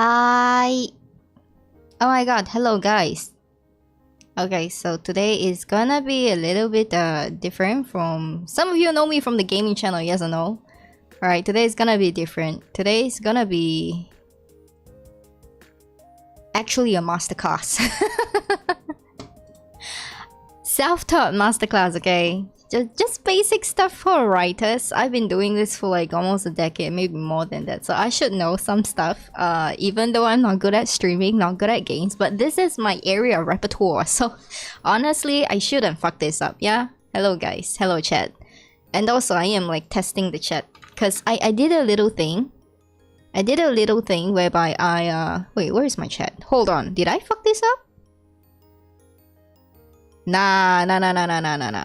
Hi! Oh my god, hello guys. Okay, so today is gonna be a little bit different from... Some of you know me from the gaming channel, yes or no? Alright, today is gonna be different. Today is gonna be... actually a masterclass. Self-taught masterclass, okay? Just basic stuff for writers. I've been doing this for like almost a decade, maybe more than that. So I should know some stuff. Even though I'm not good at streaming, not good at games, but this is my area of repertoire. So honestly, I shouldn't fuck this up, yeah? Hello guys, hello chat. And also I am like testing the chat. Cause I did a little thing. I did a little thing whereby I wait, where is my chat? Hold on, did I fuck this up? Nah.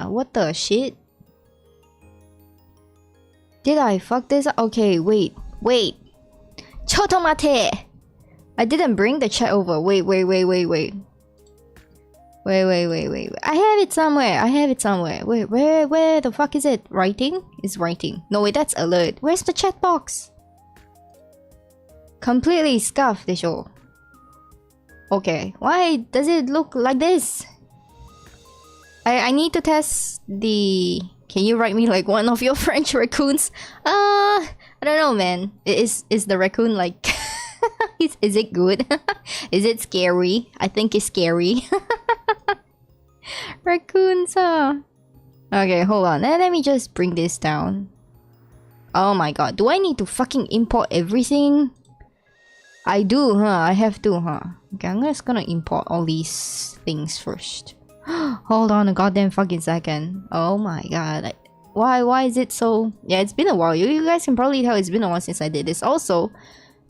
What the shit? Did I fuck this up? Okay, wait. Chotomate! I didn't bring the chat over. Wait. I have it somewhere. Wait, where the fuck is it? Writing? It's writing. No, wait, that's alert. Where's the chat box? Completely scuffed, the show. Okay, why does it look like this? I need to test the... Can you write me like one of your French raccoons? I don't know, man. Is the raccoon like... is it good? Is it scary? I think it's scary. Raccoons, Okay, hold on. Let me just bring this down. Oh my god. Do I need to fucking import everything? I do, huh? I have to, huh? Okay, I'm just gonna import all these things first. Hold on a goddamn fucking second. Oh my god. Why is it so... Yeah, it's been a while. You guys can probably tell it's been a while since I did this. Also,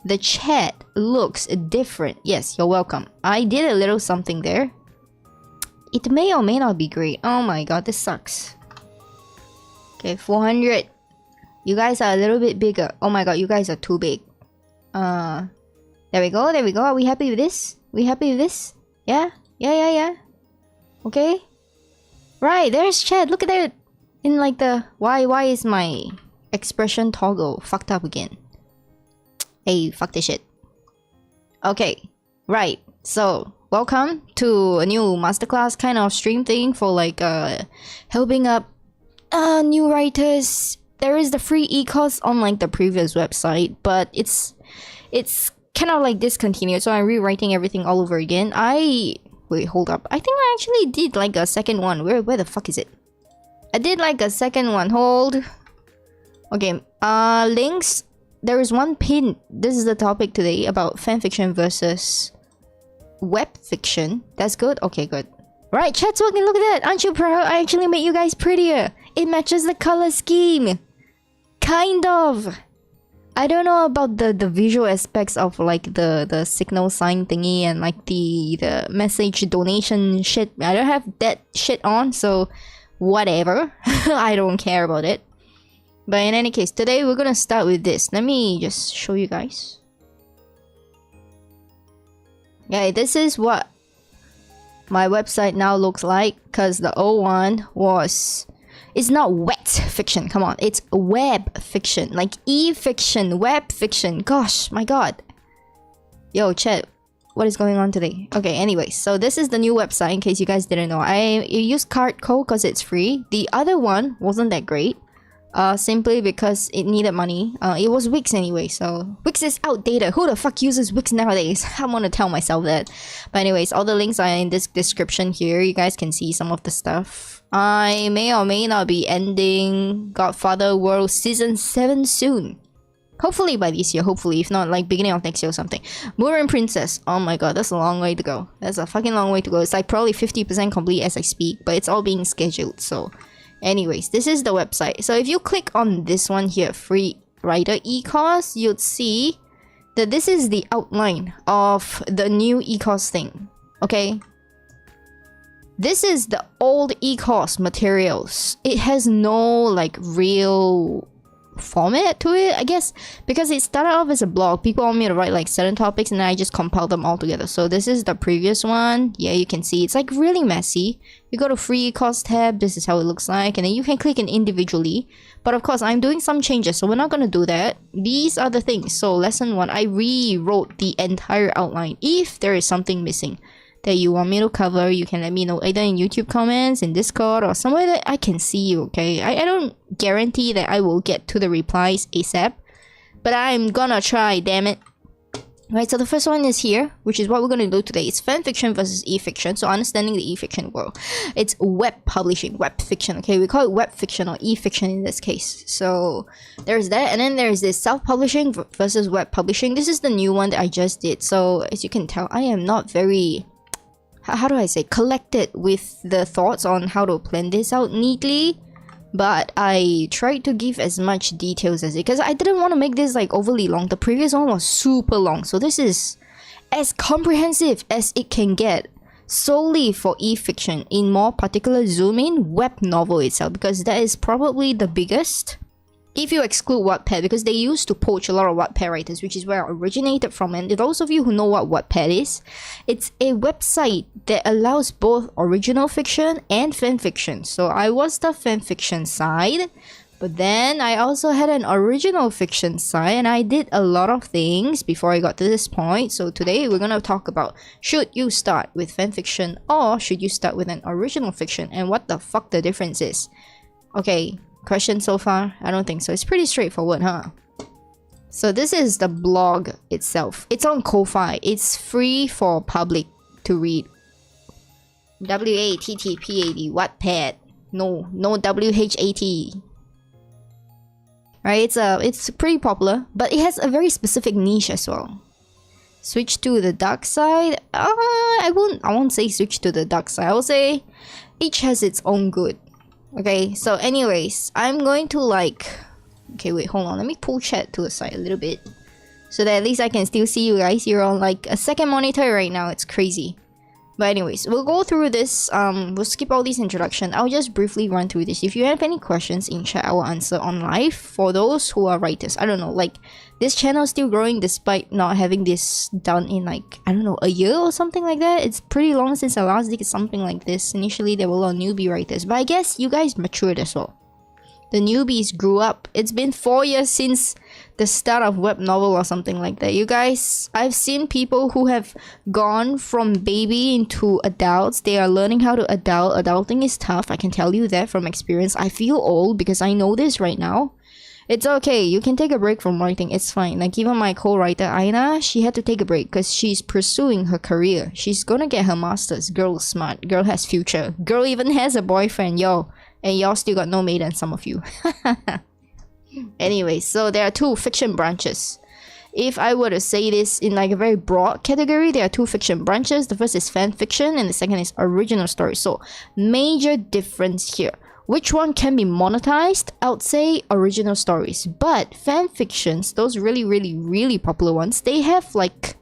the chat looks different. Yes, you're welcome. I did a little something there. It may or may not be great. Oh my god, this sucks. Okay, 400. You guys are a little bit bigger. Oh my god, you guys are too big. There we go. Are we happy with this? Yeah? Okay. Right, there's chat. Look at that. In like the... Why is my expression toggle fucked up again? Hey, fuck this shit. Okay. Right. So, welcome to a new masterclass kind of stream thing for like helping up new writers. There is the free e-course on like the previous website, but it's kind of like discontinued, so I'm rewriting everything all over again. Wait, hold up. I think I actually did like a second one. Where the fuck is it? I did like a second one. Hold. Okay. Links. There is one pin. This is the topic today about fanfiction versus web fiction. That's good. Okay, good. Right, chat's working. Look at that. Aren't you proud? I actually made you guys prettier. It matches the color scheme. Kind of. I don't know about the visual aspects of like the signal sign thingy and like the message donation shit. I don't have that shit on, so whatever. I don't care about it. But in any case, today we're gonna start with this. Let me just show you guys. Okay, this is what my website now looks like, because the old one was... It's not wet fiction, come on. It's web fiction. Like e-fiction, web fiction. Gosh, my god. Yo, chat. What is going on today? Okay, anyways. So this is the new website, in case you guys didn't know. I used card code because it's free. The other one wasn't that great. Simply because it needed money. It was Wix anyway, so... Wix is outdated. Who the fuck uses Wix nowadays? I want to tell myself that. But anyways, all the links are in this description here. You guys can see some of the stuff. I may or may not be ending Godfather World Season 7 soon. Hopefully by this year, hopefully. If not, like beginning of next year or something. Moorin Princess. Oh my god, that's a long way to go. That's a fucking long way to go. It's like probably 50% complete as I speak, but it's all being scheduled, so... Anyways, this is the website. So if you click on this one here, free writer e-course, you'd see that this is the outline of the new e-course thing. Okay? This is the old e-course materials. It has no like real format to it, I guess, because it started off as a blog. People want me to write like certain topics and then I just compile them all together. So this is the previous one. Yeah, you can see it's like really messy. You go to free course tab, this is how it looks like, and then you can click it individually. But of course I'm doing some changes, so we're not gonna do that. These are the things. So lesson 1, I rewrote the entire outline. If there is something missing that you want me to cover, you can let me know either in YouTube comments, in Discord, or somewhere that I can see you, okay? I don't guarantee that I will get to the replies ASAP, but I'm gonna try, damn it. Right, so the first one is here, which is what we're gonna do today. It's fanfiction versus e-fiction, so understanding the e-fiction world. It's web publishing, web fiction, okay? We call it web fiction or e-fiction in this case. So there's that, and then there's this self-publishing versus web publishing. This is the new one that I just did, so as you can tell, I am not very... how do I say, collected with the thoughts on how to plan this out neatly, but I tried to give as much details as it, because I didn't want to make this like overly long. The previous one was super long, so this is as comprehensive as it can get, solely for e-fiction, in more particular zoom in web novel itself, because that is probably the biggest. If you exclude Wattpad, because they used to poach a lot of Wattpad writers, which is where I originated from, and those of you who know what Wattpad is, it's a website that allows both original fiction and fanfiction. So I was the fanfiction side, but then I also had an original fiction side, and I did a lot of things before I got to this point. So today we're gonna talk about, should you start with fanfiction or should you start with an original fiction, and what the fuck the difference is. Okay. Question so far? I don't think so. It's pretty straightforward, huh? So this is the blog itself. It's on Ko-Fi. It's free for public to read. W-A-T-T-P-A-D. Wattpad. No W-H-A-T. Right? It's pretty popular, but it has a very specific niche as well. Switch to the dark side. I won't say switch to the dark side. I will say each has its own good. Okay, so anyways, I'm going to like... Okay, wait, hold on. Let me pull chat to the side a little bit, so that at least I can still see you guys. You're on like a second monitor right now. It's crazy. But anyways, we'll go through this. We'll skip all these introduction. I'll just briefly run through this. If you have any questions in chat, I will answer on live. For those who are writers, I don't know, like this channel is still growing despite not having this done in like, I don't know, a year or something like that. It's pretty long since I last did something like this. Initially, there were a lot of newbie writers, but I guess you guys matured as well. The newbies grew up. It's been 4 years since the start of web novel or something like that. You guys, I've seen people who have gone from baby into adults. They are learning how to adult. Adulting is tough. I can tell you that from experience. I feel old because I know this right now. It's okay. You can take a break from writing. It's fine. Like even my co-writer Aina, she had to take a break because she's pursuing her career. She's gonna get her master's. Girl is smart. Girl has future. Girl even has a boyfriend. Yo. And y'all still got no maiden, some of you. Anyway, so there are two fiction branches. If I were to say this in like a very broad category, there are two fiction branches. The first is fan fiction and the second is original story. So major difference here. Which one can be monetized? I would say original stories. But fan fictions, those really popular ones, they have like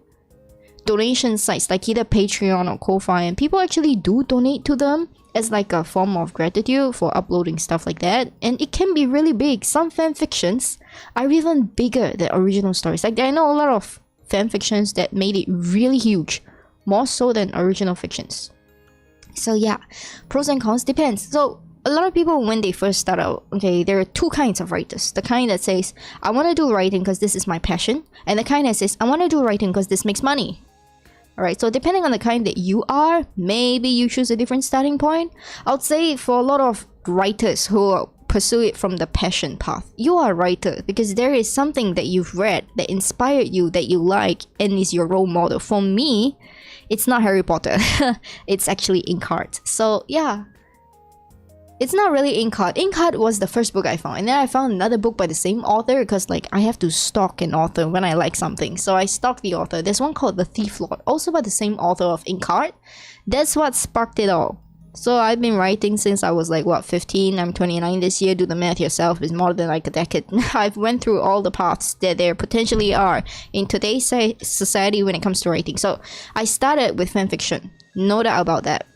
donation sites like either Patreon or Ko-Fi, and people actually do donate to them as like a form of gratitude for uploading stuff like that, and it can be really big. Some fan fictions are even bigger than original stories. Like I know a lot of fan fictions that made it really huge, more so than original fictions. So yeah, pros and cons depends. So a lot of people, when they first start out, okay, there are two kinds of writers. The kind that says, I want to do writing because this is my passion, and the kind that says, I want to do writing because this makes money. Alright, so depending on the kind that you are, maybe you choose a different starting point. I would say for a lot of writers who pursue it from the passion path, you are a writer because there is something that you've read that inspired you, that you like, and is your role model. For me, it's not Harry Potter. It's actually Inkheart. So yeah. It's not really Inkheart. Inkheart was the first book I found, and then I found another book by the same author because like I have to stalk an author when I like something. So I stalked the author. There's one called The Thief Lord, also by the same author of Inkheart. That's what sparked it all. So I've been writing since I was like what, 15. I'm 29 this year. Do the math yourself. It's more than like a decade. I've went through all the paths that there potentially are in today's society when it comes to writing. So I started with fanfiction, no doubt about that.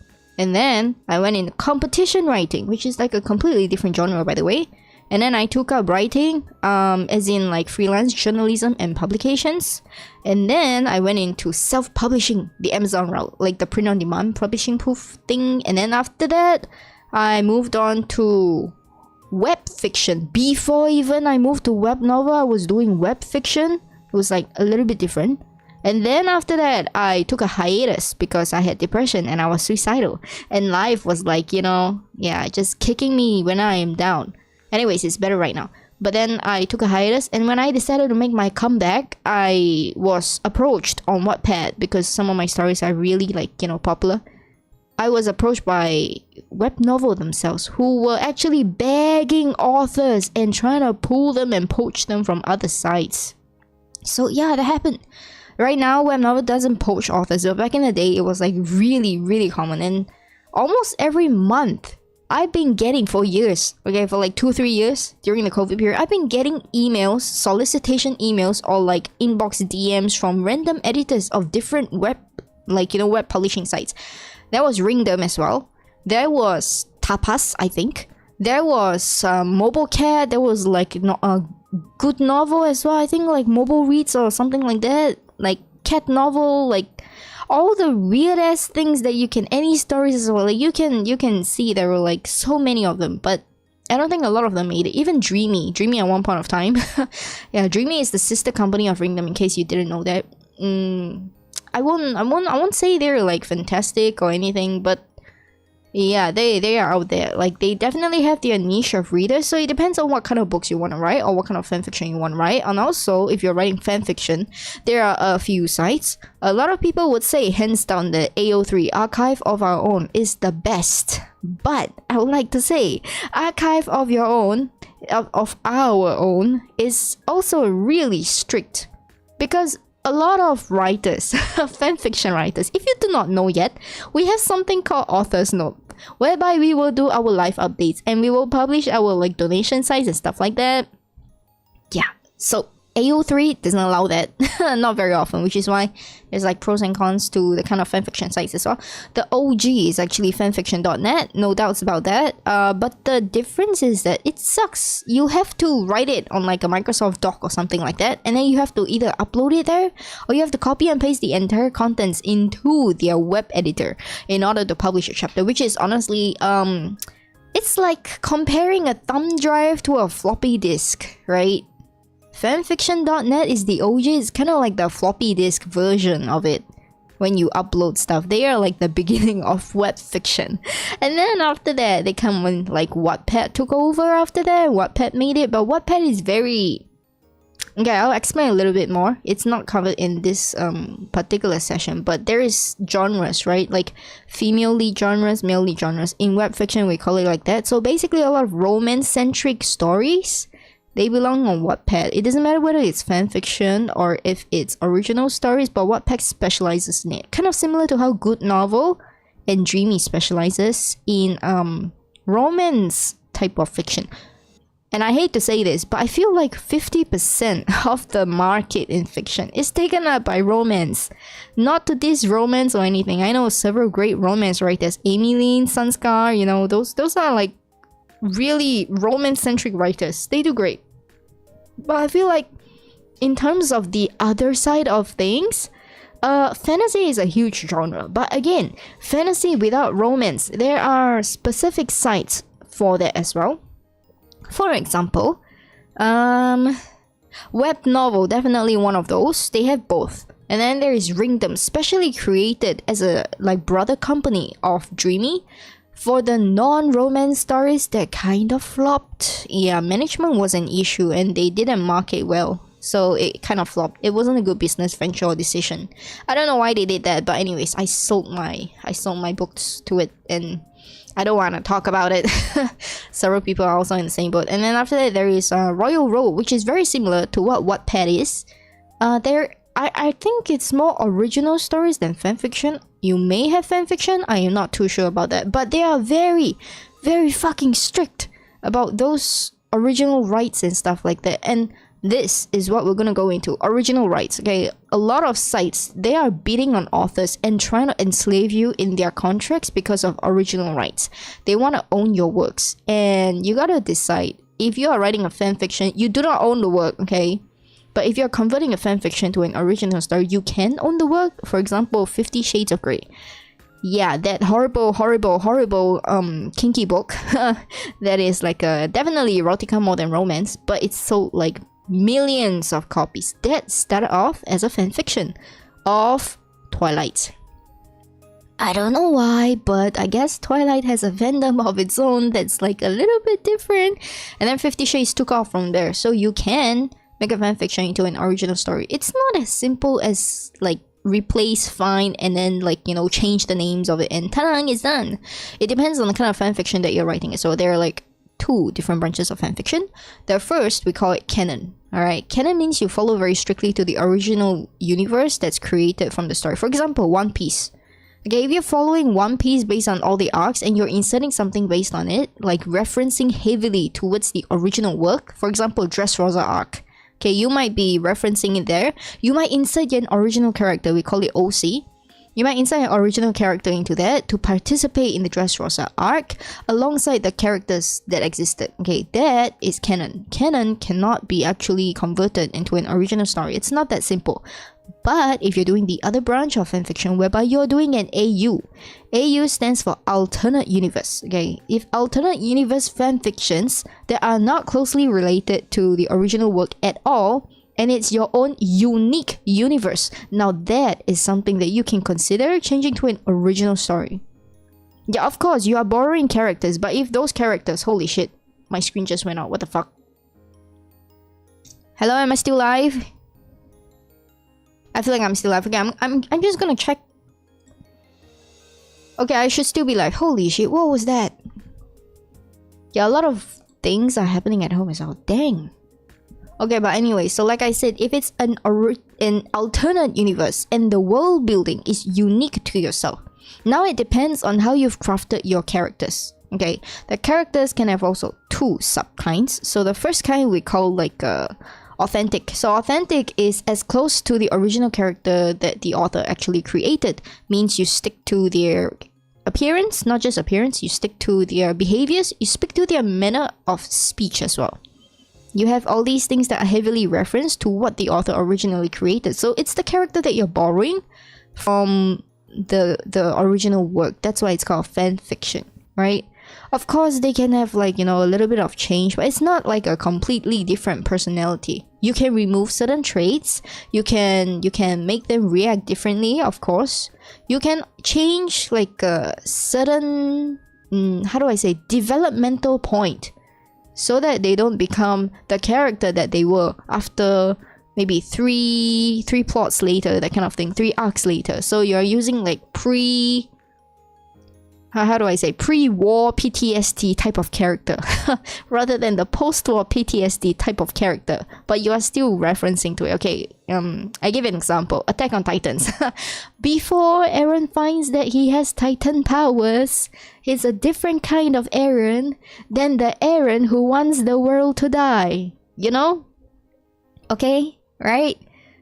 And then I went into competition writing, which is like a completely different genre, by the way. And then I took up writing, as in like freelance journalism and publications. And then I went into self-publishing, the Amazon route, like the print-on-demand publishing proof thing. And then after that, I moved on to web fiction. Before even I moved to web novel, I was doing web fiction. It was like a little bit different. And then after that, I took a hiatus because I had depression and I was suicidal. And life was like, you know, yeah, just kicking me when I am down. Anyways, it's better right now. But then I took a hiatus, and when I decided to make my comeback, I was approached on Wattpad because some of my stories are really like, you know, popular. I was approached by web novel themselves who were actually begging authors and trying to pull them and poach them from other sites. So yeah, that happened. Right now, web novel doesn't poach authors, but back in the day, it was like really, really common. And almost every month, I've been getting for years, okay, for like 2-3 years during the COVID period, I've been getting emails, solicitation emails, or like inbox DMs from random editors of different web, like, you know, web publishing sites. There was Ringdom as well. There was Tapas, I think. There was Mobile Cat. There was like a good novel as well. I think like Mobile Reads or something like that. Like cat novel, like all the weird ass things that you can, any stories as well. Like you can see there were like so many of them, but I don't think a lot of them made it. Even Dreamy at one point of time. Yeah, Dreamy is the sister company of Ringdom, in case you didn't know that. I won't say they're like fantastic or anything, but yeah, they are out there. Like they definitely have their niche of readers, so it depends on what kind of books you want to write or what kind of fanfiction you want to write. And also, if you're writing fanfiction, there are a few sites. A lot of people would say hands down the AO3, Archive of Our Own, is the best. But I would like to say Archive of Your Own, of Our Own, is also really strict, because a lot of writers, fanfiction writers, if you do not know yet, we have something called Author's Note, whereby we will do our live updates and we will publish our like donation sites and stuff like that. Yeah, so AO3 doesn't allow that, not very often, which is why there's like pros and cons to the kind of fanfiction sites as well. The OG is actually fanfiction.net, no doubts about that. But the difference is that it sucks. You have to write it on like a Microsoft Doc or something like that, and then you have to either upload it there, or you have to copy and paste the entire contents into their web editor in order to publish a chapter, which is honestly, it's like comparing a thumb drive to a floppy disk, right? Fanfiction.net is the OG. It's kind of like the floppy disk version of it. When you upload stuff, they are like the beginning of web fiction. And then after that, they come when like Wattpad took over after that. Wattpad made it, but Wattpad is very... Okay, I'll explain a little bit more. It's not covered in this particular session, but there is genres, right? Like female lead genres, male lead genres. In web fiction, we call it like that. So basically a lot of romance-centric stories, they belong on Wattpad. It doesn't matter whether it's fanfiction or if it's original stories, but Wattpad specializes in it. Kind of similar to how Good Novel and Dreamy specializes in romance type of fiction. And I hate to say this, but I feel like 50% of the market in fiction is taken up by romance. Not to diss romance or anything. I know several great romance writers. Amy Lynn, Sunskar, you know, those are like really romance-centric writers. They do great. But I feel like in terms of the other side of things, fantasy is a huge genre. But again, fantasy without romance, there are specific sites for that as well. For example, web novel, definitely one of those. They have both. And then there is Ringdom, specially created as a like brother company of Dreamy. For the non-romance stories that kind of flopped, yeah, management was an issue and they didn't market well, so it kind of flopped. It wasn't a good business venture or decision. I don't know why they did that, but anyways, I sold my books to it, and I don't want to talk about it. Several people are also in the same boat. And then after that, there is Royal Road, which is very similar to what Wattpad is. I think it's more original stories than fanfiction. You may have fanfiction, I am not too sure about that. But they are very, very fucking strict about those original rights and stuff like that. And this is what we're gonna go into. Original rights, okay? A lot of sites, they are beating on authors and trying to enslave you in their contracts because of original rights. They want to own your works. And you gotta decide, if you are writing a fan fiction, you do not own the work, okay? But if you're converting a fan fiction to an original story, you can own the work. For example, 50 Shades of Grey. Yeah, that horrible kinky book that is like definitely erotica more than romance, but it's sold like millions of copies. That started off as a fan fiction of Twilight. I don't know why, but I guess Twilight has a fandom of its own that's like a little bit different, and then 50 Shades took off from there. So you can make a fanfiction into an original story. It's not as simple as like replace, find, and then like, you know, change the names of it and ta-da, it's done. It depends on the kind of fanfiction that you're writing. So there are like two different branches of fanfiction. The first, we call it canon. Alright, canon means you follow very strictly to the original universe that's created from the story. For example, One Piece. Okay, if you're following One Piece based on all the arcs and you're inserting something based on it, like referencing heavily towards the original work, for example, Dressrosa arc. Okay, you might be referencing it there. You might insert an original character, we call it OC. You might insert an original character into that to participate in the Dressrosa arc alongside the characters that existed. Okay, that is canon. Canon cannot be actually converted into an original story. It's not that simple. But if you're doing the other branch of fanfiction whereby you're doing an AU, AU stands for alternate universe. Okay, if alternate universe fanfictions that are not closely related to the original work at all, and it's your own unique universe, now that is something that you can consider changing to an original story. Yeah, of course, you are borrowing characters, but if those characters, holy shit, my screen just went out, what the fuck? Hello, am I still live? I feel like I'm still live. Okay, I'm just gonna check. Okay, I should still be live. Holy shit, what was that? Yeah, a lot of things are happening at home as well. Dang. Okay, but anyway, so like I said, if it's an alternate universe and the world building is unique to yourself, now it depends on how you've crafted your characters. Okay, the characters can have also two subkinds. So the first kind we call like authentic. So authentic is as close to the original character that the author actually created. Means you stick to their appearance, not just appearance, you stick to their behaviors, you stick to their manner of speech as well. You have all these things that are heavily referenced to what the author originally created. So it's the character that you're borrowing from the original work. That's why it's called fan fiction, right? Of course, they can have like, you know, a little bit of change, but it's not like a completely different personality. You can remove certain traits. You can make them react differently, of course. You can change like a certain, how do I say, developmental point, so that they don't become the character that they were after maybe three plots later, that kind of thing, 3 arcs later. So you're using like how do I say, pre-war PTSD type of character rather than the post-war PTSD type of character, but you are still referencing to it. Okay, I give an example. Attack on Titans. Before Eren finds that he has Titan powers, he's a different kind of Eren than the Eren who wants the world to die. You know? Okay? Right?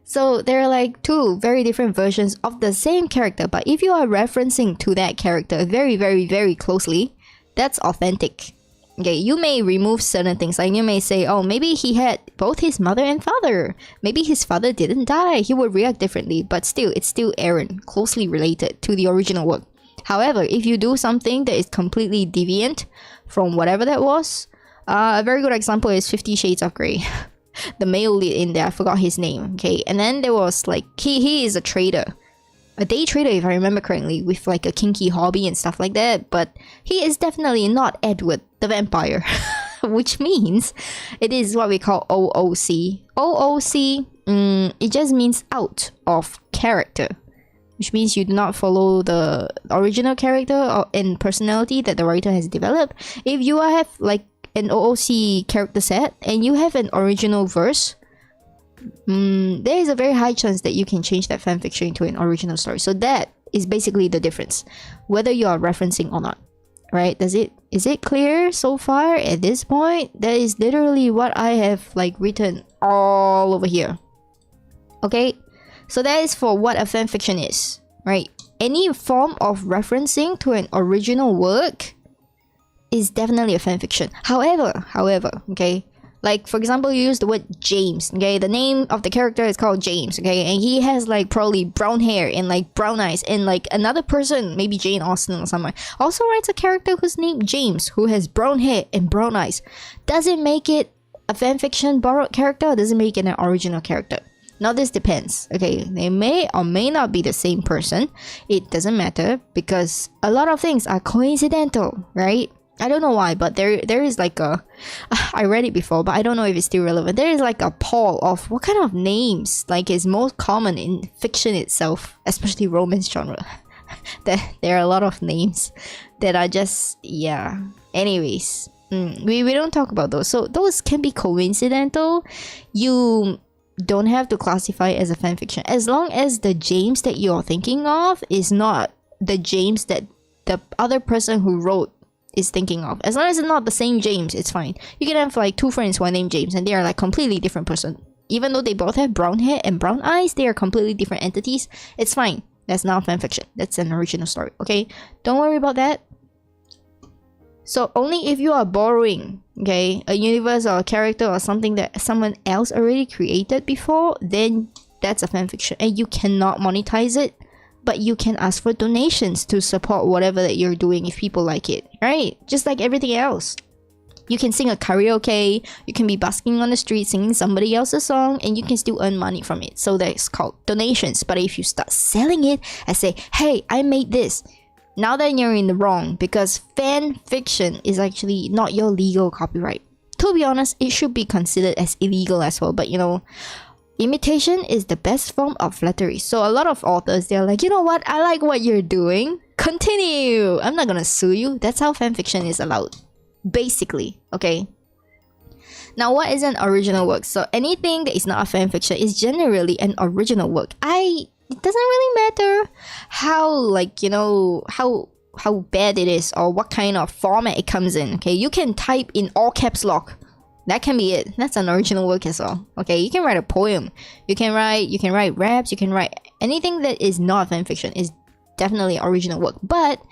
So there are like 2 very different versions of the same character, but if you are referencing to that character very, very, very closely, that's authentic. Okay, you may remove certain things, like you may say, oh, maybe he had both his mother and father. Maybe his father didn't die. He would react differently, but still, it's still Eren, closely related to the original work. However, if you do something that is completely deviant from whatever that was, a very good example is 50 Shades of Grey. The male lead in there, I forgot his name, okay? And then there was like, he is a trader. A day trader, if I remember correctly, with like a kinky hobby and stuff like that. But he is definitely not Edward the vampire. Which means it is what we call OOC. OOC, it just means out of character. Which means you do not follow the original character or in personality that the writer has developed. If you have like an OOC character set and you have an original verse, there is a very high chance that you can change that fanfiction into an original story. So that is basically the difference, whether you are referencing or not, right? Is it clear so far at this point? That is literally what I have like written all over here. Okay, so that is for what a fanfiction is, right? Any form of referencing to an original work is definitely a fanfiction. However, okay, like for example, you use the word James, okay, the name of the character is called James, okay, and he has like probably brown hair and like brown eyes, and like another person, maybe Jane Austen or someone, also writes a character who's named James who has brown hair and brown eyes. Does it make it a fanfiction borrowed character, or does it make it an original character? Now this depends, okay, they may or may not be the same person. It doesn't matter, because a lot of things are coincidental, right? I don't know why, but there is like a I read it before, but I don't know if it's still relevant. There is like a poll of what kind of names like is most common in fiction itself, especially romance genre. There are a lot of names that are just, yeah. Anyways, we don't talk about those. So those can be coincidental. You don't have to classify it as a fanfiction, as long as the James that you're thinking of is not the James that the other person who wrote is thinking of. As long as it's not the same James, it's fine. You can have like two friends who are named James and they are like completely different person. Even though they both have brown hair and brown eyes, they are completely different entities. It's fine. That's not fanfiction. That's an original story, okay? Don't worry about that. So only if you are borrowing, okay, a universe or a character or something that someone else already created before, then that's a fanfiction, and you cannot monetize it, but you can ask for donations to support whatever that you're doing if people like it, right? Just like everything else. You can sing a karaoke, you can be busking on the street singing somebody else's song, and you can still earn money from it. So that's called donations. But if you start selling it and say, hey, I made this, now then you're in the wrong, because fan fiction is actually not your legal copyright. To be honest, it should be considered as illegal as well, but you know, imitation is the best form of flattery. So a lot of authors, they're like, you know what, I like what you're doing, continue, I'm not gonna sue you. That's how fanfiction is allowed, basically, okay? Now, what is an original work? So anything that is not a fanfiction is generally an original work. It doesn't really matter how, like, you know, how bad it is or what kind of format it comes in, okay? You can type in all caps lock. That can be it. That's an original work as well. Okay, you can write a poem. You can write raps, you can write anything that is not fanfiction is definitely original work. But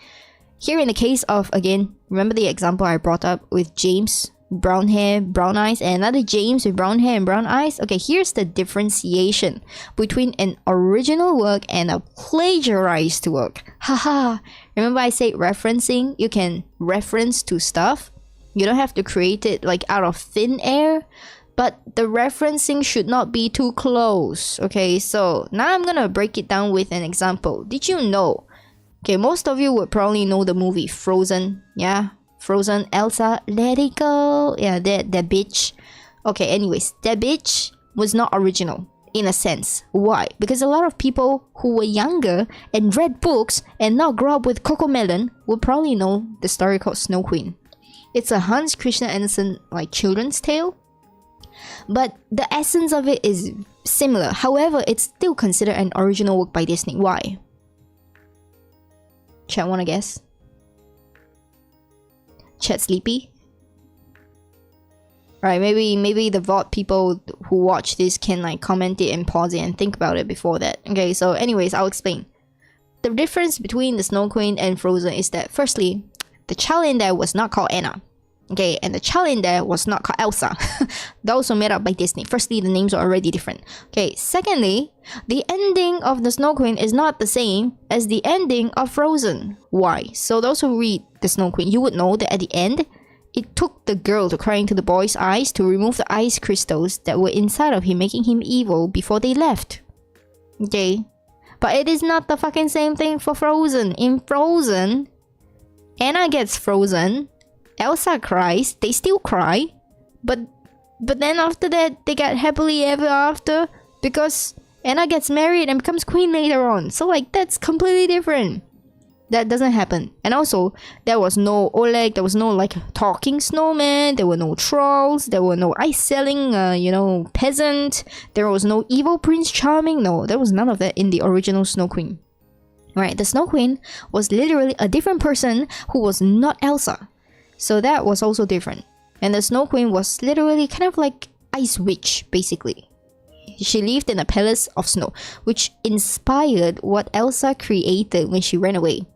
here in the case of, again, remember the example I brought up with James, brown hair, brown eyes, and another James with brown hair and brown eyes? Okay, here's the differentiation between an original work and a plagiarized work. Haha. Remember I said referencing? You can reference to stuff. You don't have to create it like out of thin air, but the referencing should not be too close. Okay, so now I'm gonna break it down with an example. Did you know? Okay, most of you would probably know the movie Frozen. Yeah, Frozen, Elsa, let it go. Yeah, that bitch. Okay, anyways, that bitch was not original in a sense. Why? Because a lot of people who were younger and read books and now grew up with Cocomelon would probably know the story called Snow Queen. It's a Hans Christian Andersen like children's tale, but the essence of it is similar. However, it's still considered an original work by Disney. Why? Chat, wanna guess? Chat sleepy? Right, maybe the VOD people who watch this can like comment it and pause it and think about it before that. Okay, so anyways, I'll explain. The difference between the Snow Queen and Frozen is that firstly, the child in there was not called Anna. Okay, and the child in there was not called Elsa. Those were made up by Disney. Firstly, the names are already different. Okay, secondly, the ending of the Snow Queen is not the same as the ending of Frozen. Why? So those who read the Snow Queen, you would know that at the end, it took the girl to cry into the boy's eyes to remove the ice crystals that were inside of him, making him evil before they left. Okay, but it is not the fucking same thing for Frozen. In Frozen, Anna gets frozen, Elsa cries, they still cry, but then after that they get happily ever after because Anna gets married and becomes queen later on. So like that's completely different. That doesn't happen. And also there was no Oleg, there was no like talking snowman, there were no trolls, there were no ice selling peasant, there was no evil Prince Charming. No, there was none of that in the original Snow Queen. Right, the Snow Queen was literally a different person who was not Elsa. So that was also different. And the Snow Queen was literally kind of like Ice Witch, basically. She lived in a palace of snow, which inspired what Elsa created when she ran away.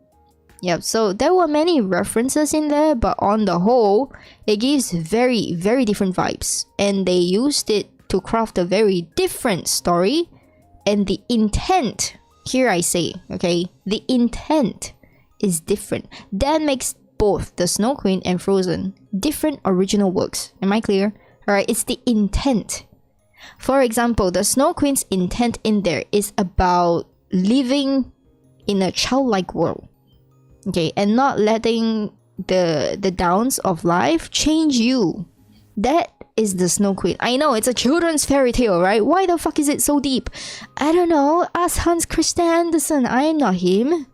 Yep, so there were many references in there, but on the whole, it gives very, very different vibes. And they used it to craft a very different story. And the intent, here I say, okay, the intent is different. That makes both The Snow Queen and Frozen different original works. Am I clear? Alright, it's the intent. For example, The Snow Queen's intent in there is about living in a childlike world. Okay, and not letting the downs of life change you. That is The Snow Queen. I know, it's a children's fairy tale, right? Why the fuck is it so deep? I don't know. Ask Hans Christian Andersen. I am not him.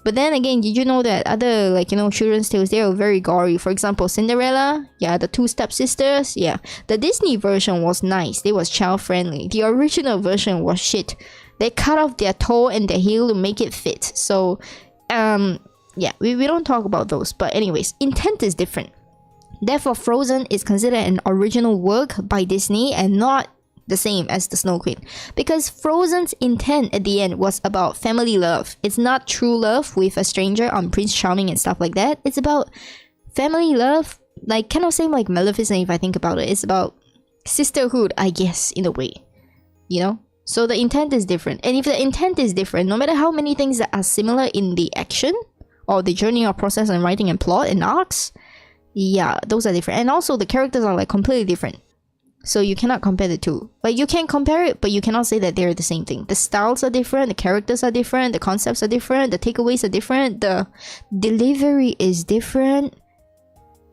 But then again, did you know that other, like, you know, children's tales, they are very gory? For example, Cinderella, yeah, the two stepsisters, yeah. The Disney version was nice. It was child-friendly. The original version was shit. They cut off their toe and their heel to make it fit. So, yeah, we don't talk about those. But anyways, intent is different. Therefore, Frozen is considered an original work by Disney and not the same as The Snow Queen. Because Frozen's intent at the end was about family love. It's not true love with a stranger on Prince Charming and stuff like that. It's about family love, like kind of same like Maleficent if I think about it. It's about sisterhood, I guess, in a way. You know? So the intent is different. And if the intent is different, no matter how many things that are similar in the action, or the journey or process and writing and plot and arcs, yeah, those are different. And also the characters are like completely different. So you cannot compare the two. Like you can compare it, but you cannot say that they're the same thing. The styles are different, the characters are different, the concepts are different, the takeaways are different, the delivery is different.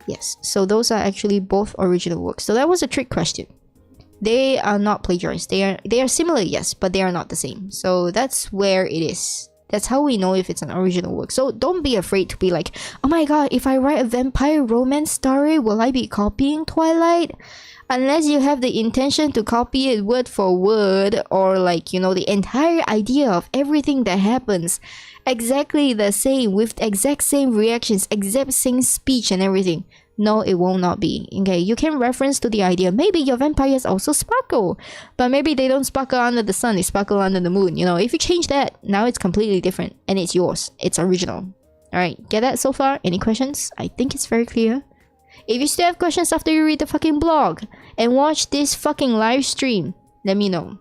Yes, so those are actually both original works. So that was a trick question. They are not plagiarized. They are similar, yes, but they are not the same. So that's where it is. That's how we know if it's an original work. So don't be afraid to be like, oh my god, if I write a vampire romance story, will I be copying Twilight? Unless you have the intention to copy it word for word, or like, you know, the entire idea of everything that happens exactly the same, with exact same reactions, exact same speech and everything. No, it will not be. Okay, you can reference to the idea. Maybe your vampires also sparkle, but maybe they don't sparkle under the sun, they sparkle under the moon. You know, if you change that, now it's completely different and it's yours. It's original. Alright, get that so far? Any questions? I think it's very clear. If you still have questions after you read the fucking blog and watch this fucking live stream, let me know.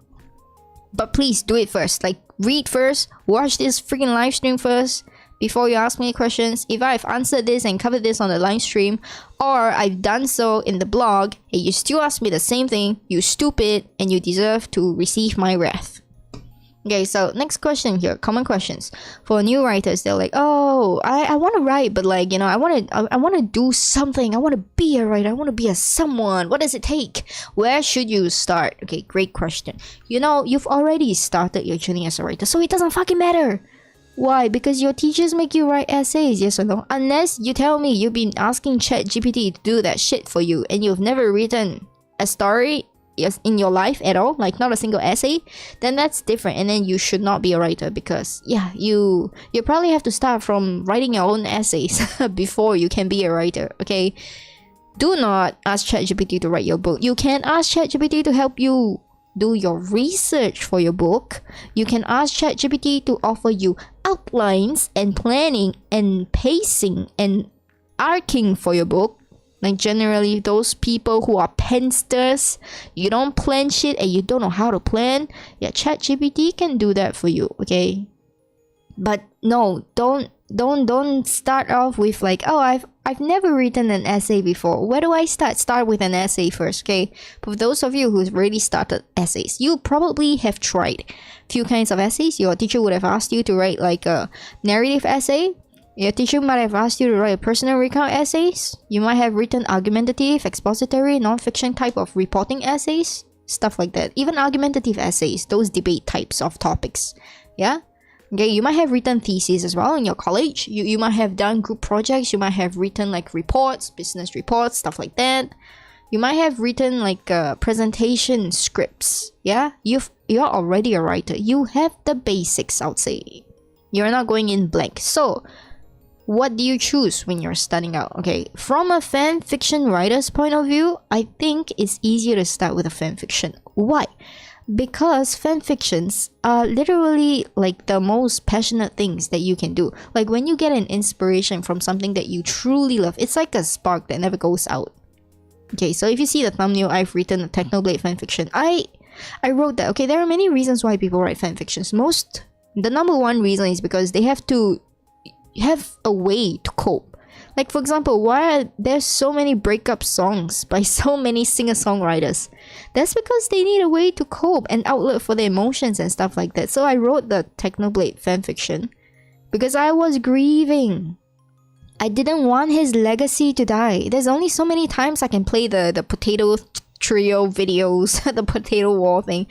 But please do it first. Like, read first, watch this freaking live stream first before you ask me questions. If I've answered this and covered this on the live stream, or I've done so in the blog, and you still ask me the same thing, you stupid, and you deserve to receive my wrath. Okay, so next question here, common questions. For new writers, they're like, oh, I want to write, but like, you know, I want to do something. I want to be a writer. I want to be a someone. What does it take? Where should you start? Okay, great question. You know, you've already started your journey as a writer, so it doesn't fucking matter. Why? Because your teachers make you write essays, yes or no? Unless you tell me you've been asking ChatGPT to do that shit for you and you've never written a story in your life at all, like not a single essay, then that's different, and then you should not be a writer. Because yeah, you probably have to start from writing your own essays before you can be a writer. Okay, do not ask ChatGPT to write your book. You can ask ChatGPT to help you do your research for your book. You can ask ChatGPT to offer you outlines and planning and pacing and arcing for your book. Like generally those people who are pensters, you don't plan shit and you don't know how to plan, yeah, ChatGPT can do that for you, okay? But no, don't start off with like, oh, I've never written an essay before. Where do I start? Start with an essay first, okay? For those of you who's already started essays, you probably have tried few kinds of essays. Your teacher would have asked you to write like a narrative essay. Your teacher might have asked you to write a personal recount essays. You might have written argumentative, expository, non-fiction type of reporting essays. Stuff like that. Even argumentative essays, those debate types of topics. Yeah? Okay, you might have written theses as well in your college. You might have done group projects. You might have written like reports, business reports, stuff like that. You might have written like presentation scripts. Yeah? You're already a writer. You have the basics, I would say. You're not going in blank. So, what do you choose when you're starting out? Okay, from a fan fiction writer's point of view, I think it's easier to start with a fan fiction. Why? Because fanfictions are literally like the most passionate things that you can do. Like when you get an inspiration from something that you truly love, it's like a spark that never goes out. Okay, so if you see the thumbnail, I've written a Technoblade fanfiction. I wrote that. Okay, there are many reasons why people write fanfictions. The number one reason is because they have to have a way to cope. Like for example, why are there so many breakup songs by so many singer-songwriters? That's because they need a way to cope and outlet for their emotions and stuff like that. So I wrote the Technoblade fanfiction because I was grieving. I didn't want his legacy to die. There's only so many times I can play the potato trio videos, the potato wall thing,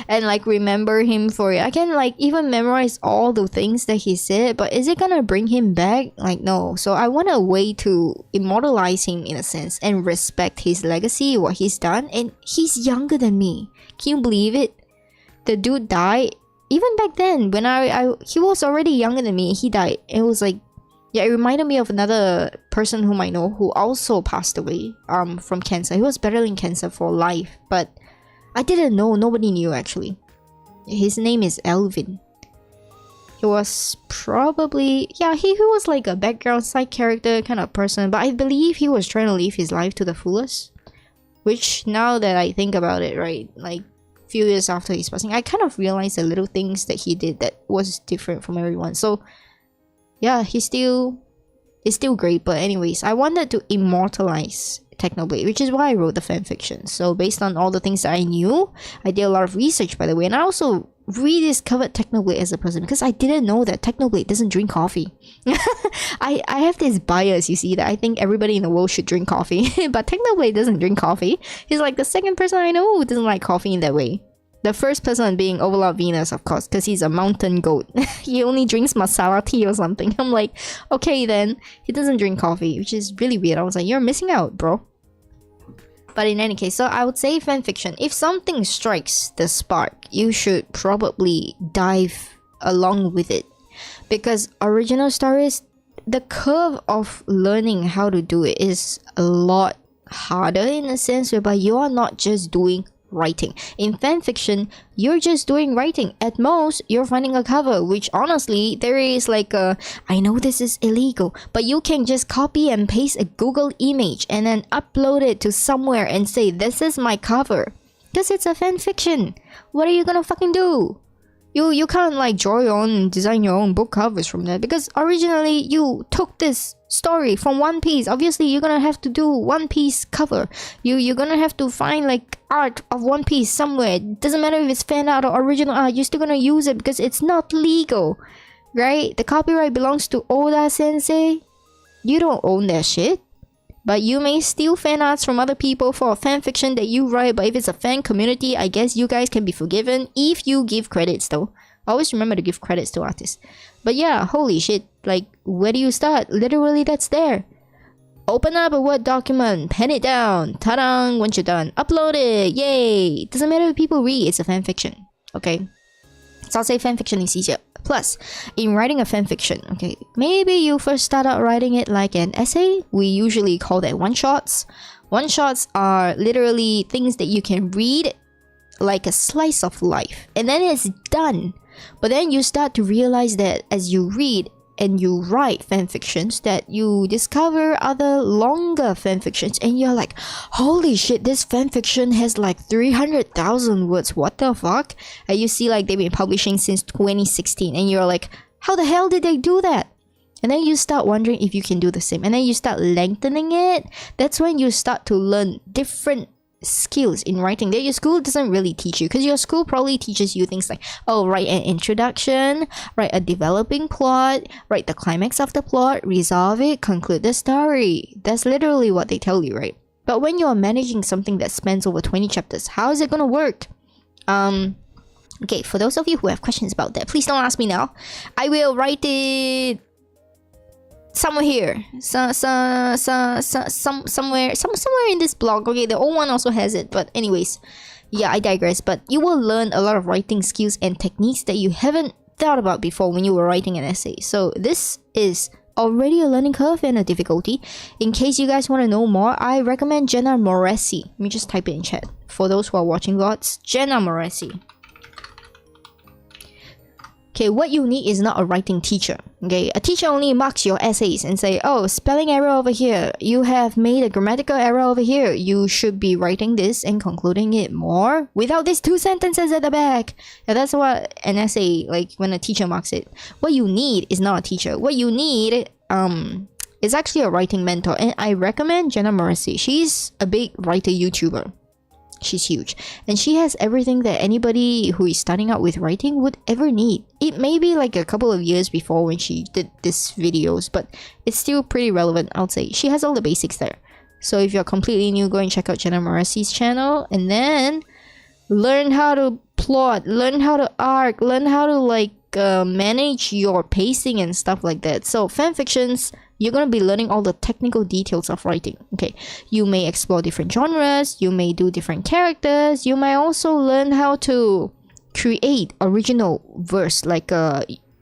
and like remember him for it. I can like even memorize all the things that he said, but is it gonna bring him back? Like no. So I want a way to immortalize him in a sense and respect his legacy, what he's done. And he's younger than me. Can you believe it? The dude died. Even back then when he was already younger than me, he died. It was like, yeah, it reminded me of another person whom I know who also passed away from cancer. He was battling cancer for life, but I didn't know. Nobody knew actually. His name is Elvin. He was probably, yeah, he was like a background side character kind of person, but I believe he was trying to live his life to the fullest. Which now that I think about it, right, like a few years after his passing, I kind of realized the little things that he did that was different from everyone. So yeah, he's still great. But anyways, I wanted to immortalize Technoblade, which is why I wrote the fanfiction. So based on all the things that I knew, I did a lot of research, by the way, and I also rediscovered Technoblade as a person because I didn't know that Technoblade doesn't drink coffee. I have this bias, you see, that I think everybody in the world should drink coffee, but Technoblade doesn't drink coffee. He's like the second person I know who doesn't like coffee in that way. The first person being Overlord Venus, of course, because he's a mountain goat. He only drinks masala tea or something. I'm like, okay then, he doesn't drink coffee, which is really weird. I was like, you're missing out, bro. But in any case, so I would say fanfiction. If something strikes the spark, you should probably dive along with it. Because original stories, the curve of learning how to do it is a lot harder in a sense whereby you are not just doing writing. In fanfiction, you're just doing writing. At most, you're finding a cover, which honestly, there is like a, I know this is illegal, but you can just copy and paste a Google image and then upload it to somewhere and say, this is my cover. Because it's a fanfiction. What are you gonna fucking do? You can't like draw your own, design your own book covers from that, because originally you took this story from One Piece. Obviously you're gonna have to do One Piece cover. You're gonna have to find like art of One Piece somewhere. It doesn't matter if it's fan art or original art, you're still gonna use it because it's not legal, right? The copyright belongs to Oda Sensei. You don't own that shit. But you may steal fan arts from other people for a fan fiction that you write. But if it's a fan community, I guess you guys can be forgiven if you give credits though. Always remember to give credits to artists. But yeah, holy shit. Like, where do you start? Literally, that's there. Open up a Word document, pen it down, ta-da, once you're done, upload it, yay! Doesn't matter if people read, it's a fan fiction, okay? So I'll say fan fiction is easier. Plus, in writing a fanfiction, okay, maybe you first start out writing it like an essay. We usually call that one-shots. One-shots are literally things that you can read like a slice of life, and then it's done. But then you start to realize that as you read and you write fanfictions, that you discover other longer fanfictions, and you're like, holy shit, this fanfiction has like 300,000 words, what the fuck? And you see like they've been publishing since 2016, and you're like, how the hell did they do that? And then you start wondering if you can do the same, and then you start lengthening it. That's when you start to learn different skills in writing that your school doesn't really teach you, because your school probably teaches you things like, oh, write an introduction, write a developing plot, write the climax of the plot, resolve it, conclude the story. That's literally what they tell you, right? But when you're managing something that spans over 20 chapters, how is it gonna work? Okay, for those of you who have questions about that, please don't ask me now. I will write it somewhere here, somewhere in this blog. Okay, the old one also has it, but anyways, yeah, I digress. But you will learn a lot of writing skills and techniques that you haven't thought about before when you were writing an essay. So this is already a learning curve and a difficulty. In case you guys want to know more, I recommend Jenna Moresi. Let me just type it in chat for those who are watching VODs. Jenna Moresi. Okay, what you need is not a writing teacher. Okay, a teacher only marks your essays and say, oh, spelling error over here. You have made a grammatical error over here. You should be writing this and concluding it more without these 2 sentences at the back. Yeah, that's what an essay, like when a teacher marks it. What you need is not a teacher. What you need is actually a writing mentor. And I recommend Jenna Morrissey. She's a big writer YouTuber. She's huge, and she has everything that anybody who is starting out with writing would ever need. It may be like a couple of years before when she did these videos, but it's still pretty relevant, I would say. She has all the basics there. So if you're completely new, go and check out Jenna Morrissey's channel, and then learn how to plot, learn how to arc, learn how to like manage your pacing and stuff like that. So fanfictions, you're going to be learning all the technical details of writing. Okay, you may explore different genres, you may do different characters, you may also learn how to create original verse, like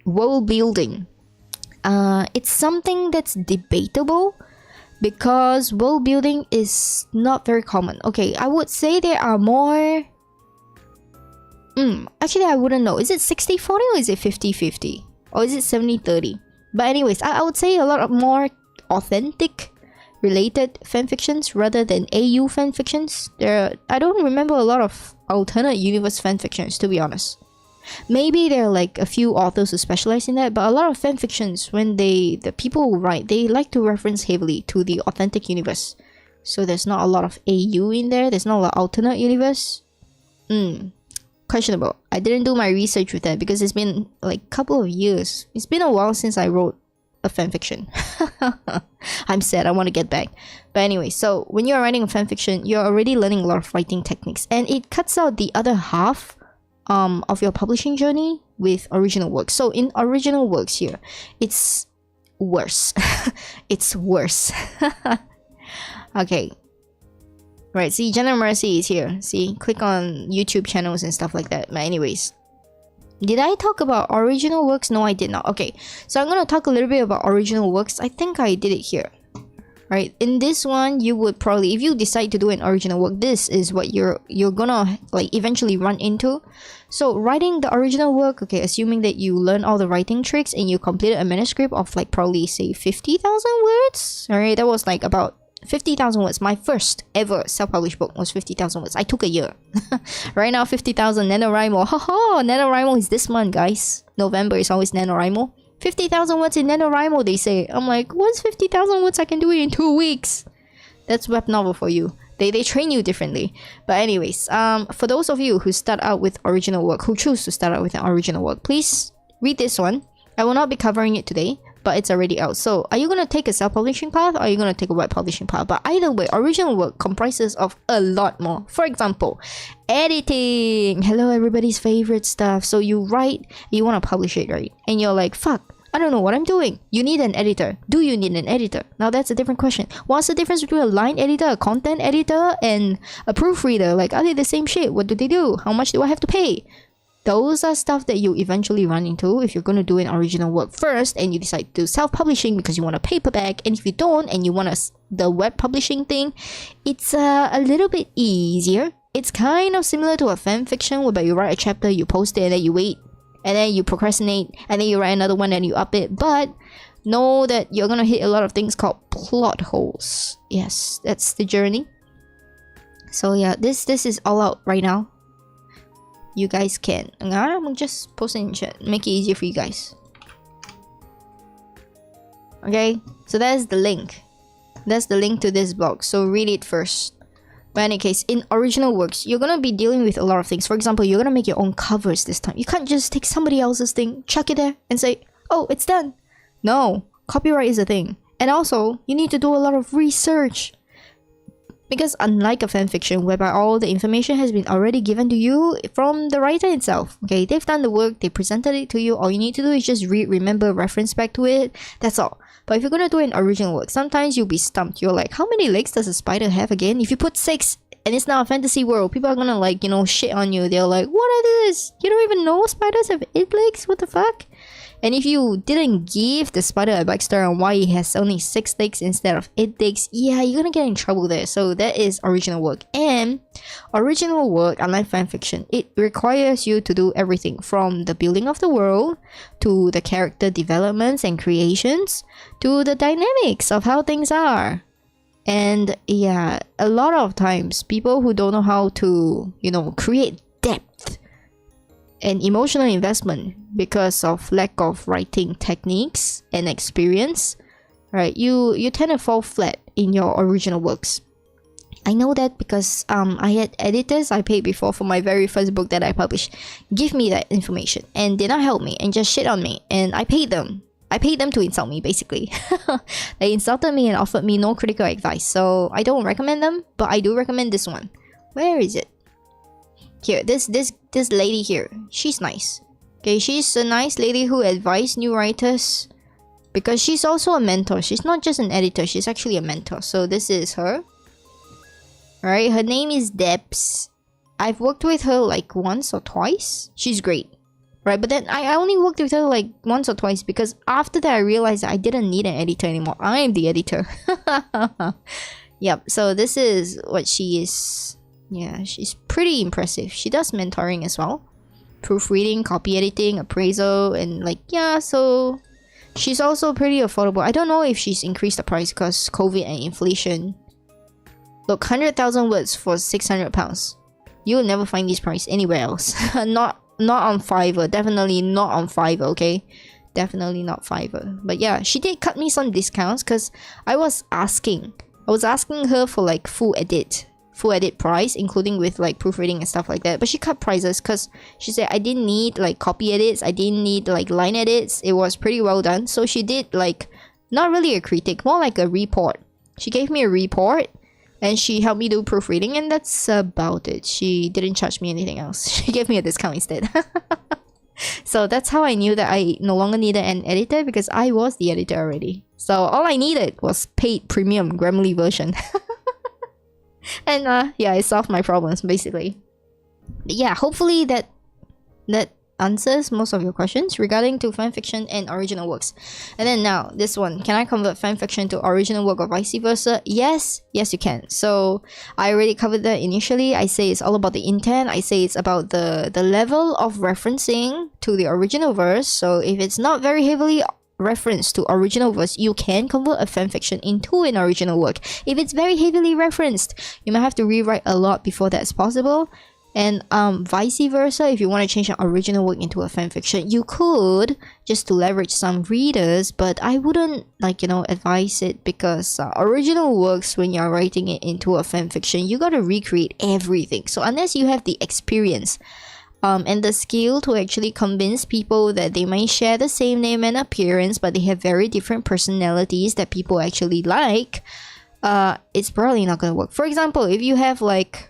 world building. It's something that's debatable because world building is not very common. Okay, I would say there are more... actually, I wouldn't know. Is it 60-40 or is it 50-50? Or is it 70-30? But anyways, I would say a lot of more authentic related fanfictions rather than AU fanfictions. I don't remember a lot of alternate universe fanfictions, to be honest. Maybe there are like a few authors who specialize in that, but a lot of fanfictions, when the people who write, they like to reference heavily to the authentic universe. So there's not a lot of AU in there. There's not a lot of alternate universe. Questionable. I didn't do my research with that because it's been like a couple of years. It's been a while since I wrote a fanfiction. I'm sad. I want to get back. But anyway, so when you're writing a fanfiction, you're already learning a lot of writing techniques, and it cuts out the other half of your publishing journey with original works. So in original works here, it's worse. It's worse. Okay. Right, see, Jenna Mercy is here. See, click on YouTube channels and stuff like that. But anyways, did I talk about original works? No, I did not. Okay, so I'm gonna talk a little bit about original works. I think I did it here. Right, in this one, you would probably, if you decide to do an original work, this is what you're gonna like eventually run into. So writing the original work, okay, assuming that you learn all the writing tricks and you completed a manuscript of like probably say 50,000 words. All right, that was like about 50,000 words. My first ever self-published book was 50,000 words. I took a year. Right now, 50,000 NaNoWriMo. Haha, NaNoWriMo is this month, guys. November is always NaNoWriMo. 50,000 words in NaNoWriMo, they say. I'm like, what's 50,000 words? I can do it in 2 weeks. That's web novel for you. They train you differently. But anyways, for those of you who start out with original work, who choose to start out with an original work, please read this one. I will not be covering it today, but it's already out. So are you going to take a self-publishing path or are you going to take a web publishing path? But either way, original work comprises of a lot more. For example, editing. Hello, everybody's favorite stuff. So you write, you want to publish it, right? And you're like, fuck, I don't know what I'm doing. You need an editor. Do you need an editor? Now that's a different question. What's the difference between a line editor, a content editor, and a proofreader? Like, are they the same shit? What do they do? How much do I have to pay? Those are stuff that you eventually run into if you're going to do an original work first and you decide to do self-publishing because you want a paperback. And if you don't and you want the web publishing thing, it's a little bit easier. It's kind of similar to a fan fiction whereby you write a chapter, you post it, and then you wait, and then you procrastinate, and then you write another one and you up it. But know that you're going to hit a lot of things called plot holes. Yes, that's the journey. So yeah, this is all out right now. You guys can. I'm just post it in chat. Make it easier for you guys. Okay, so that's the link. That's the link to this blog. So read it first. But in any case, in original works, you're gonna be dealing with a lot of things. For example, you're gonna make your own covers this time. You can't just take somebody else's thing, chuck it there, and say, oh, it's done. No, copyright is a thing. And also, you need to do a lot of research. Because unlike a fanfiction whereby all the information has been already given to you from the writer itself, okay, they've done the work, they presented it to you, all you need to do is just read, remember, reference back to it, that's all. But if you're gonna do an original work, sometimes you'll be stumped. You're like, how many legs does a spider have again? If you put 6 and it's now a fantasy world, people are gonna like, you know, shit on you. They're like, what are this? You don't even know spiders have 8 legs? What the fuck? And if you didn't give the spider a backstory on why it has only 6 dicks instead of 8 dicks, yeah, you're gonna get in trouble there. So that is original work. And original work, unlike fanfiction, it requires you to do everything from the building of the world to the character developments and creations to the dynamics of how things are. And yeah, a lot of times people who don't know how to, you know, create depth and emotional investment because of lack of writing techniques and experience, right? You tend to fall flat in your original works. I know that because I had editors I paid before for my very first book that I published give me that information and did not help me and just shit on me, and I paid them to insult me, basically. They insulted me and offered me no critical advice, so I don't recommend them, but I do recommend this one. Where is it? Here, this lady here, she's nice. Okay, she's a nice lady who advised new writers because she's also a mentor. She's not just an editor, she's actually a mentor. So this is her. Alright, her name is Debs. I've worked with her like once or twice. She's great. Right, but then I only worked with her like once or twice because after that I realized that I didn't need an editor anymore. I am the editor. Yep, so this is what she is. Yeah, she's pretty impressive. She does mentoring as well. Proofreading, copy editing, appraisal, and like, yeah, so she's also pretty affordable. I don't know if she's increased the price because COVID and inflation. Look, 100,000 words for £600. You will never find this price anywhere else. Not on Fiverr. Definitely not on Fiverr, okay? Definitely not Fiverr. But yeah, she did cut me some discounts because I was asking her for like full edit price, including with like proofreading and stuff like that. But she cut prices because she said I didn't need like copy edits, I didn't need like line edits. It was pretty well done. So she did like, not really a critic, more like a report. She gave me a report and she helped me do proofreading, and that's about it. She didn't charge me anything else. She gave me a discount instead. So that's how I knew that I no longer needed an editor, because I was the editor already. So all I needed was paid premium Grammarly version. And yeah, it solved my problems basically. But yeah, hopefully that answers most of your questions regarding to fanfiction and original works. And then now this one, can I convert fanfiction to original work or vice versa? Yes you can. So I already covered that initially. I say it's all about the intent. I say it's about the level of referencing to the original verse. So if it's not very heavily referenced to original verse, you can convert a fanfiction into an original work. If it's very heavily referenced, you might have to rewrite a lot before that's possible. And vice versa, if you want to change an original work into a fanfiction, you could, just to leverage some readers, but I wouldn't, like, you know, advise it, because original works, when you're writing it into a fanfiction, you gotta recreate everything. So unless you have the experience and the skill to actually convince people that they might share the same name and appearance, but they have very different personalities that people actually like, it's probably not gonna work. For example, if you have like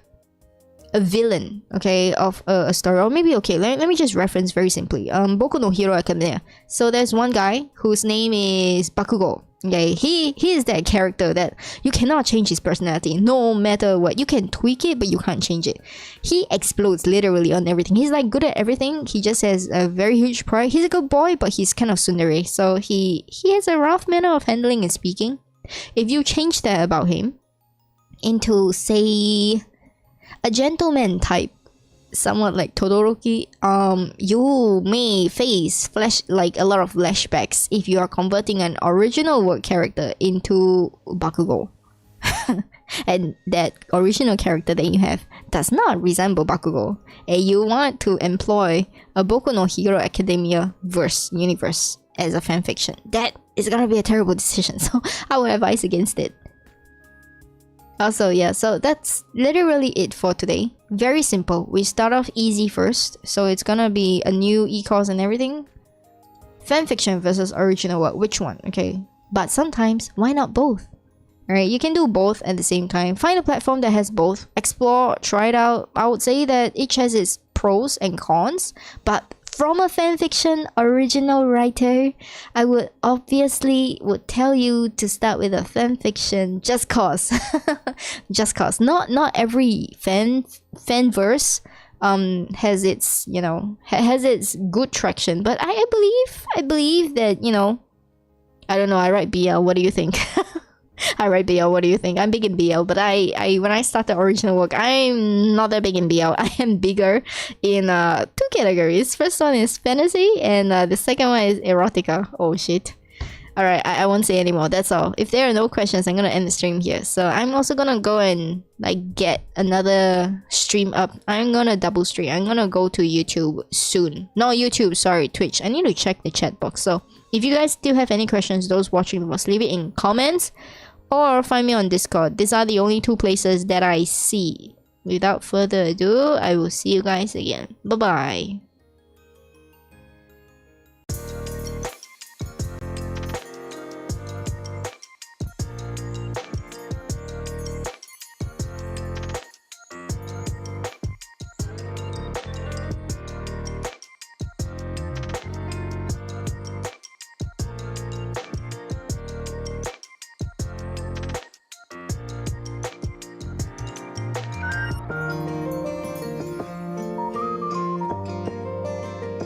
a villain, okay, of a story, or maybe, okay, let me just reference very simply Boku no Hero Academia. So there's one guy whose name is Bakugo. Okay, he is that character that you cannot change his personality no matter what. You can tweak it, but you can't change it. He explodes literally on everything. He's like good at everything. He just has a very huge pride. He's a good boy, but he's kind of tsundere, so he has a rough manner of handling and speaking. If you change that about him into, say, a gentleman type, somewhat like Todoroki, you may face like a lot of flashbacks if you are converting an original work character into Bakugo. And that original character that you have does not resemble Bakugo, and you want to employ a Boku no Hero Academia universe as a fanfiction. That is gonna be a terrible decision, so I would advise against it. Also, yeah, so that's literally it for today. Very simple. We start off easy first, so it's gonna be a new e-course and everything. Fanfiction versus original work, which one? Okay, but sometimes, why not both? Alright, you can do both at the same time. Find a platform that has both. Explore, try it out. I would say that each has its pros and cons, but from a fanfiction original writer, I would obviously tell you to start with a fanfiction just cause. Just cause. Not every fan verse has its, you know, has its good traction. But I believe that, you know, I don't know, I write BL, what do you think? I write BL, what do you think? I'm big in BL, but I when I start the original work, I'm not that big in BL. I am bigger in two categories. First one is fantasy, and the second one is erotica. Oh shit. Alright, I won't say anymore. That's all. If there are no questions, I'm gonna end the stream here. So I'm also gonna go and like get another stream up. I'm gonna double stream. I'm gonna go to YouTube soon. No, YouTube, sorry, Twitch. I need to check the chat box. So if you guys still have any questions, those watching must leave it in comments or find me on Discord. These are the only two places that I see. Without further ado, I will see you guys again. Bye bye.